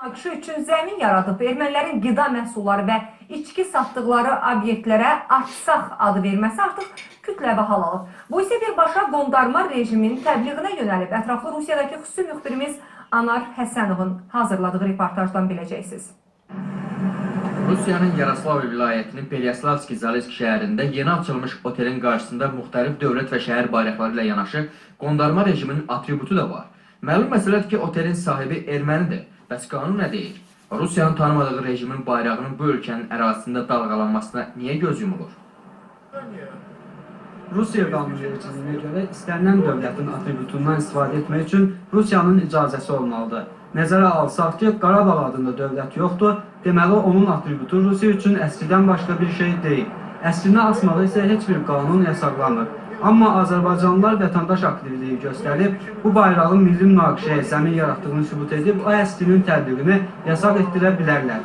Münaqişə üçün zəmin yaradıb, ermənilərin qida məhsulları və içki satdıqları obyektlərə açsaq adı verməsi artıq kütləvi hal alıb. Bu isə birbaşa qondarma rejimin təbliğinə yönəlib. Ətraflı Rusiyadakı xüsusi müxbirimiz Anar Həsənovun hazırladığı reportajdan biləcəksiniz. Rusiyanın Yaroslavl vilayətinin Peryaslavski-Zalesk şəhərində yeni açılmış otelin qarşısında müxtəlif dövlət və şəhər bayraqları ilə yanaşı qondarma rejimin atributu da var. Məlum məsələdir ki, otelin sahibi ermənidir. Bəs qanun nə deyir? Rusiyanın tanımadığı rejimin bayrağının bu ölkənin ərazisində dalğalanmasına niyə göz yumulur? Rusiya qanunvericiliyinə görə istənilən dövlətin atributundan istifadə etmək üçün Rusiyanın icazəsi olmalıdır. Nəzərə alsaq ki, Qarabağ adında dövlət yoxdur, deməli onun atributu Rusiya üçün əskidən başqa bir şey deyil. Əslinə asmağı isə heç bir qanun yasaqlamır. Amma Azərbaycanlılar vətəndaş aktivliyi göstərib, bu bayrağın milli münaqişəyə zəmin yaratdığını sübut edib, o əslinin təbliğini yasaq etdirə bilərlər.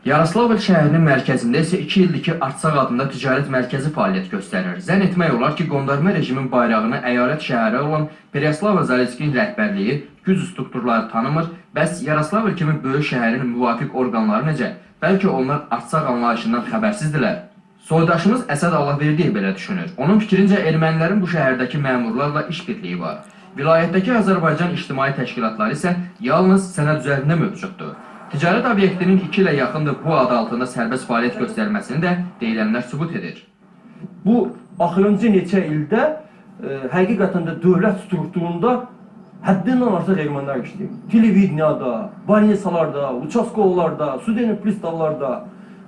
Yaroslavl şəhərinin mərkəzində isə 2 ildir ki, Artsaq adında ticarət mərkəzi fəaliyyət göstərir. Zənn etmək olar ki, qondarma rejimin bayrağını əyalət şəhəri olan Peryaslavl-Zaleskin rəhbərliyi güc strukturları tanımır, bəs Yaroslavl kimi böyük şəhərin müvafiq orqanları necə? Bəlkə onlar Artsaq anlayışından xəbərsizdirlər. Soydaşımız Əsəd Allahverdiyev belə düşünür. Onun fikrincə ermənilərin bu şəhərdəki məmurlarla işbirliyi var. Vilayətdəki Azərbaycan ictimai təşkilatları isə yalnız sənəd üzərində mövcuddur. Ticarət obyektinin 2 ilə yaxındır bu adı altında sərbəst fəaliyyət göstərməsini də deyilənlər sübut edir. Bu axırıncı neçə ildə həqiqətən də dövlət strukturunda həddindən artıq ermənilər işləyir. Televideniyada, balnesalarda, uçaskovalarda, Sudeni pristavlarda.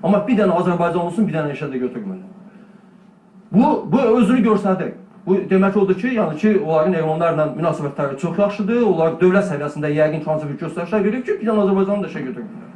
Amma bir dənə Azərbaycanlısın, bir dənə işə də götürmürlər. Bu özünü göstərir. Bu demək odur ki, yəni ki, onların ermənilərlə münasibətləri çox yaxşıdır. Onlar dövlət səviyyəsində yəqin ki, hansı bir göstərişlər verir ki, bir dənə Azərbaycanlı da işə götürmürlər.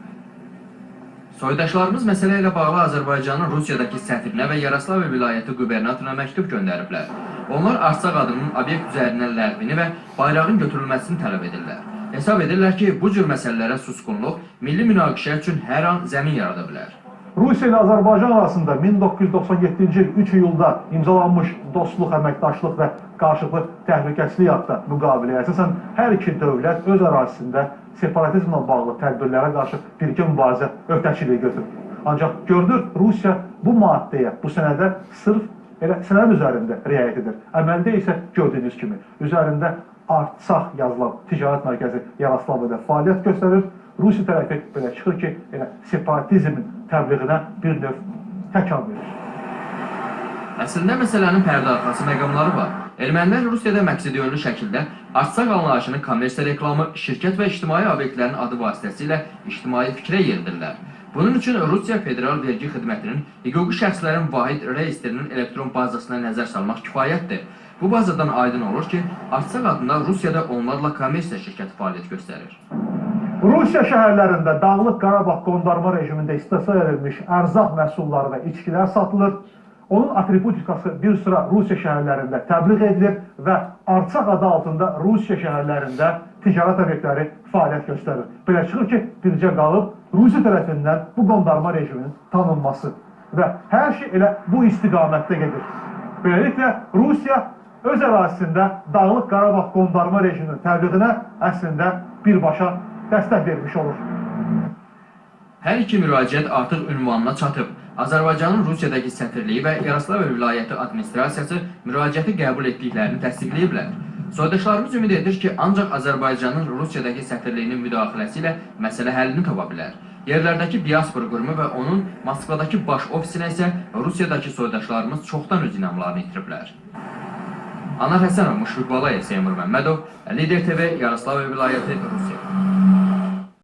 Soydaşlarımız məsələ ilə bağlı Azərbaycanın Rusiyadakı səfirinə və Yaroslavl vilayəti qubernatoruna məktub göndəriblər. Onlar Artsaq adının obyekt üzərindən ləğvini və bayrağın götürülməsini tələb edirlər. Hesab edirlər ki, bu cür məsələlərə susqunluq milli münaqişə üçün hər an zəmin yarada bilər. Rusiya ilə Azərbaycan arasında 1997-ci il 3 iyulda imzalanmış dostluq, əməkdaşlıq və qarşılıqlı təhlükəsizlik haqqında müqaviləyə əsasən hər iki dövlət öz ərazisində separatizmlə bağlı tədbirlərə qarşı birgə mübarizə öhdəçiliyi götürür. Ancaq görünür, Rusiya bu maddəyə, bu sənədə sırf elə sənəd üzərində riayət edir. Əməldə isə gördüyünüz kimi üzərində Artsaq yazılan ticarət mərkəzi Yaroslavlda fəaliyyət göstərir. Rusiya tərəfi belə çıxır ki, elə separatizmin təbliğinə bir növ təkan verir. Əslində məsələnin pərdə arxası məqamları var. Ermənilər Rusiyada məqsədyönlü şəkildə Artsaq anlayışının kommersiya reklamı, şirkət və ictimai obyektlərin adı vasitəsilə ictimai fikrə yeridirlər. Bunun üçün Rusiya Federal Vergi Xidmətinin hüquqi şəxslərin vahid reyestrinin elektron bazasına nəzər salmaq kifayətdir. Bu bazadan aydın olur ki, Artsaq adında Rusiyada onlarla kommersiya şirkəti fəaliyyət göstərir. Rusiya şəhərlərində Dağlıq Qarabağ qondarma rejimində istehsal edilmiş ərzaq məhsulları və içkilər satılır. Onun atributikası bir sıra Rusiya şəhərlərində təbliğ edilir və Artsaq adı altında Rusiya şəhərlərində ticarət obyektləri fəaliyyət göstərir. Belə çıxır ki, bircə qalıb Rusiya tərəfindən bu qondarma rejimin tanınması və hər şey elə bu istiqamətdə gedir. Beləliklə, Rusiya öz ərazisində Dağlıq Qarabağ qondarma rejiminin təbliğinə əslində birbaşa dəstək vermiş olur. Hər iki müraciət artıq ünvanına çatıb. Azərbaycanın Rusiyadakı səfirliyi və Yaroslavl vilayəti administrasiyası müraciəti qəbul etdiklərini təsdiqləyiblər. Soydaşlarımız ümid edir ki, ancaq Azərbaycanın Rusiyadakı səfirliyinin müdaxiləsi ilə məsələ həllini tapa bilər. Yerlərdəki diaspora qurumu və onun Moskvadakı baş ofisinə isə Rusiyadakı soydaşlarımız çoxdan öz inamlarını itiriblər. Anar Həsənov, Müşfiq Balayev, Seymur Məmmədov, Lider TV, Yaroslavl vilayəti, Rusiya.